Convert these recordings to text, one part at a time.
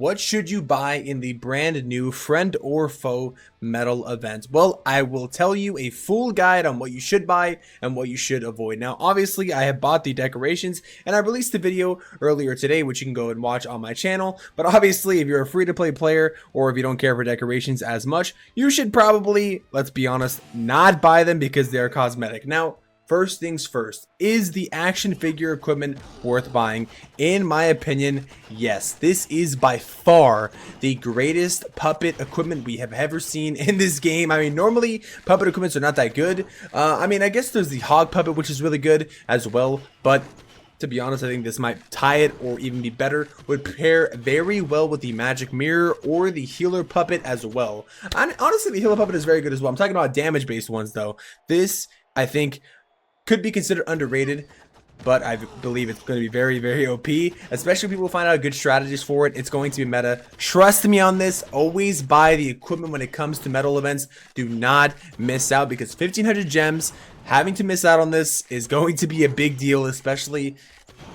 What should you buy in the brand new friend or foe medal event? Well, I will tell you a full guide on what you should buy and what you should avoid. Now, obviously, I have bought the decorations and I released a video earlier today, which you can go and watch on my channel. But obviously, if you're a free-to-play player or if you don't care for decorations as much, you should probably, let's be honest, not buy them because they are cosmetic. Now, first things first, is the action figure equipment worth buying? In my opinion, yes. This is by far the greatest puppet equipment we have ever seen in this game. I mean, normally puppet equipments are not that good. I mean, I guess there's the hog puppet, which is really good as well, but to be honest, I think this might tie it or even be better. Would pair very well with the magic mirror or the healer puppet as well. And honestly, the healer puppet is very good as well. I'm talking about damage based ones though. This, I think, could be considered underrated, but I believe it's going to be very, very OP, especially when people find out good strategies for it. It's going to be meta. Trust me on this. Always buy the equipment when it comes to medal events. Do not miss out, because 1,500 gems, having to miss out on this is going to be a big deal, especially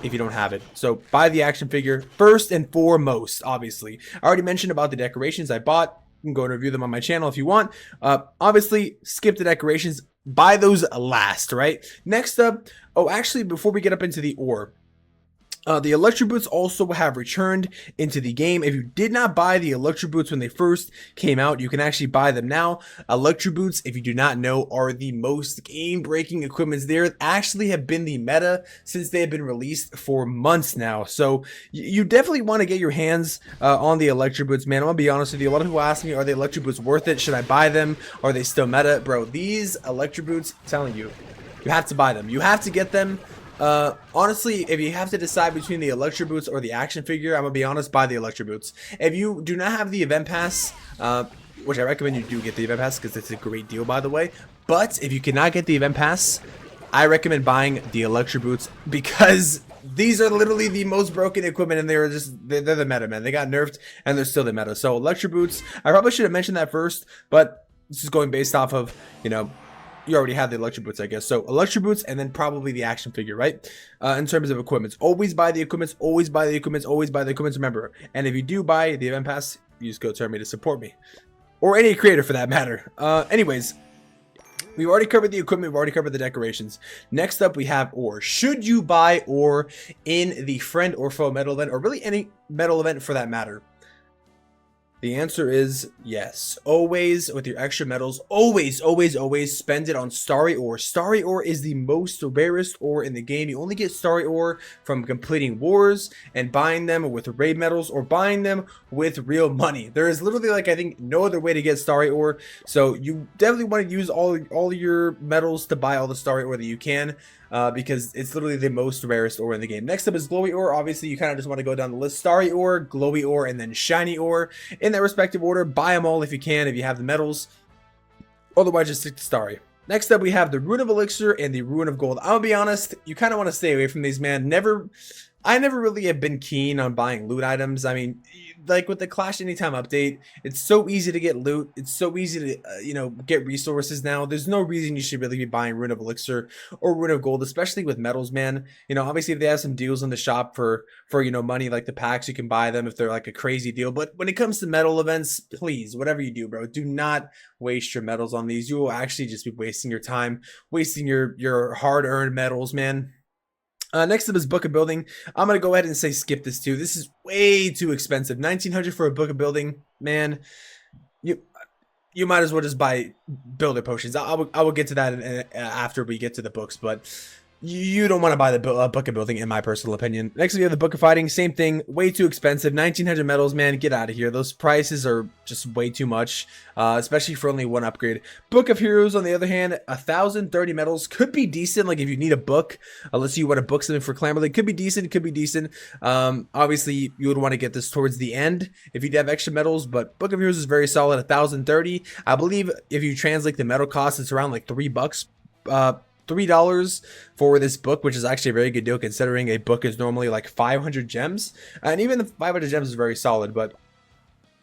if you don't have it. So buy the action figure first and foremost. Obviously, I already mentioned about the decorations I bought. You can go and review them on my channel if you want. Obviously, skip the decorations. Buy those last, right? Next up, oh, actually, before we get up into the ore, the Electro boots also have returned into the game. If you did not buy the Electro boots when they first came out, you can actually buy them now. Electro boots, if you do not know, are the most game-breaking equipments. They actually have been the meta since they have been released for months now. So you definitely want to get your hands on the Electro boots, man. I'm gonna be honest with you. A lot of people ask me, are the Electro boots worth it? Should I buy them? Are they still meta? Bro, these Electro boots, I'm telling you, you have to buy them. You have to get them. Honestly, if you have to decide between the Electro boots or the action figure, I'm gonna be honest, buy the Electro boots. If you do not have the event pass, which I recommend you do get the event pass because it's a great deal, by the way. But if you cannot get the event pass, I recommend buying the Electro boots, because these are literally the most broken equipment, and they're the meta, man. They got nerfed and they're still the meta. So Electro boots, I probably should have mentioned that first, but this is going based off of, you know, you already have the Electro boots, I guess. So Electro boots and then probably the action figure, right? In terms of equipments, always buy the equipments, always buy the equipments, always buy the equipments, remember. And if you do buy the event pass, use code TERMY to support me, or any creator for that matter. Anyways, we've already covered the equipment, we've already covered the decorations. Next up, we have ore. Should you buy ore in the friend or foe medal event, or really any medal event for that matter? The answer is yes. Always, with your extra medals, always spend it on starry ore. Starry ore is the most rarest ore in the game. You only get starry ore from completing wars and buying them with raid medals, or buying them with real money. There is literally, like, I think no other way to get starry ore. So you definitely want to use all your medals to buy all the starry ore that you can. Because it's literally the most rarest ore in the game. Next up is glowy ore. Obviously, you kind of just want to go down the list. Starry ore, glowy ore, and then shiny ore. In that respective order, buy them all if you can, if you have the medals. Otherwise, just stick to starry. Next up, we have the rune of elixir and the rune of gold. I'll be honest, you kind of want to stay away from these, man. I never really have been keen on buying loot items. I mean, like with the Clash Anytime update, it's so easy to get loot. It's so easy to, you know, get resources now. There's no reason you should really be buying Rune of Elixir or Rune of Gold, especially with medals, man. You know, obviously if they have some deals in the shop for you know, money, like the packs, you can buy them if they're like a crazy deal. But when it comes to medal events, please, whatever you do, bro, do not waste your medals on these. You will actually just be wasting your time, wasting your hard-earned medals, man. Next up is Book of Building. I'm going to go ahead and say skip this too. This is way too expensive. 1,900 for a Book of Building. Man, you might as well just buy builder potions. I will get to that after we get to the books, but you don't want to buy the Book of Building, in my personal opinion. Next, we have the Book of Fighting. Same thing. Way too expensive. 1,900 medals, man. Get out of here. Those prices are just way too much, especially for only one upgrade. Book of Heroes, on the other hand, 1,030 medals. Could be decent, like if you need a book. Let's say you want to book something for Clamberley. Could be decent. Could be decent. Obviously, you would want to get this towards the end if you have extra medals, but Book of Heroes is very solid. 1,030. I believe if you translate the medal cost, it's around like $3. $3 for this book, which is actually a very good deal considering a book is normally like 500 gems, and even the 500 gems is very solid. But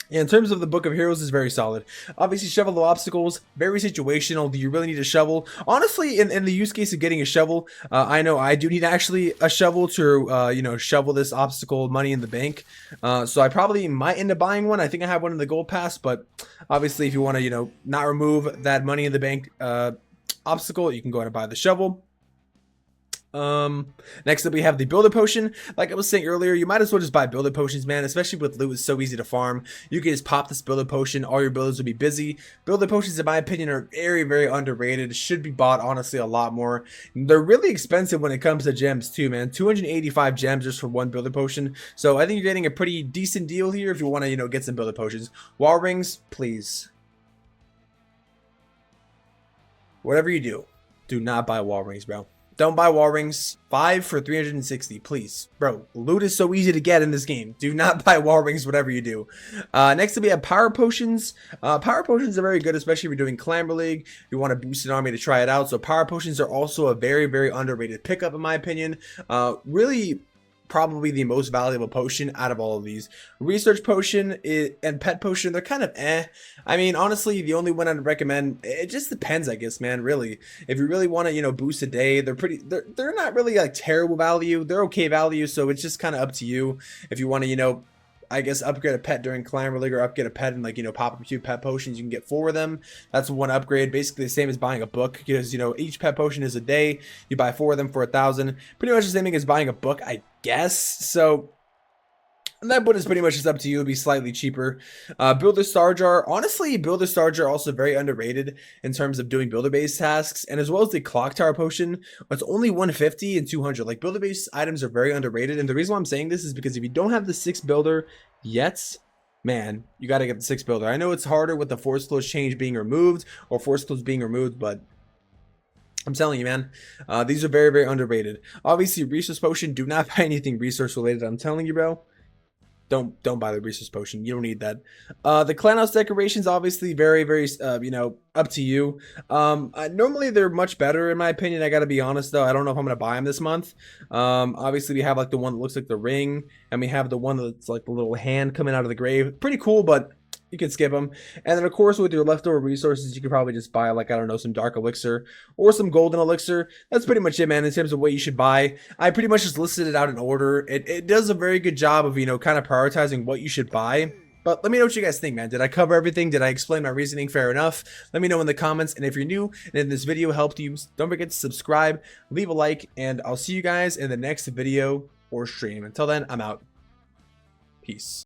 Yeah, in terms of the Book of Heroes, is very solid. Obviously, shovel the obstacles, very situational. Do you really need a shovel? Honestly, in the use case of getting a shovel, I know I do need actually a shovel to, shovel this obstacle money in the bank. So I probably might end up buying one. I think I have one in the gold pass, but obviously, if you want to, not remove that money in the bank obstacle, you can go ahead and buy the shovel. Next up we have the builder potion. Like I was saying earlier, you might as well just buy builder potions, man, especially with loot. It's so easy to farm. You can just pop this builder potion, all your builders will be busy. Builder potions, in my opinion, are very, very underrated. Should be bought, honestly, a lot more. They're really expensive when it comes to gems too, man. 285 gems just for one builder potion. So I think you're getting a pretty decent deal here if you want to, get some builder potions. Wall rings, please. Whatever you do not buy wall rings, bro. Don't buy wall rings. 5 for 360, please. Bro, loot is so easy to get in this game. Do not buy wall rings, whatever you do. Next up, we have power potions. Power potions are very good, especially if you're doing Clamber League. You want to boost an army to try it out. So power potions are also a very, very underrated pickup, in my opinion. Really, probably the most valuable potion out of all of these. Research potion and pet potion, they're kind of I mean, honestly, the only one I'd recommend, it just depends, I guess, man, really. If you really want to, boost a day, they're not really like terrible value. They're okay value, so it's just kind of up to you if you want to, I guess upgrade a pet during Climber League, or upgrade a pet and like, pop up a few pet potions. You can get 4 of them. That's one upgrade. Basically the same as buying a book, because, each pet potion is a day. You buy 4 of them for 1,000. Pretty much the same thing as buying a book, I guess. So that one is pretty much just up to you. It'll be slightly cheaper. Builder Star Jar. Honestly, Builder Star Jar also very underrated in terms of doing builder-based tasks, and as well as the Clock Tower Potion. It's only 150 and 200. Like, builder-based items are very underrated, and the reason why I'm saying this is because if you don't have the 6 builder yet, man, you got to get the 6 builder. I know it's harder with the Force Close change being removed, or Force Close being removed, but I'm telling you, man, these are very, very underrated. Obviously, Resource Potion. Do not buy anything resource related. I'm telling you, bro. Don't buy the resource potion. You don't need that. The clan house decorations, obviously very, very up to you. Normally they're much better in my opinion. I gotta be honest though. I don't know if I'm gonna buy them this month. Obviously we have like the one that looks like the ring, and we have the one that's like the little hand coming out of the grave. Pretty cool, but you can skip them. And then of course with your leftover resources, you could probably just buy like, I don't know, some dark elixir or some golden elixir. That's pretty much it, man, in terms of what you should buy. I pretty much just listed it out in order. It does a very good job of, kind of prioritizing what you should buy. But let me know what you guys think, man. Did I cover everything? Did I explain my reasoning fair enough? Let me know in the comments. And if you're new and if this video helped you, don't forget to subscribe, leave a like, and I'll see you guys in the next video or stream. Until then, I'm out. Peace.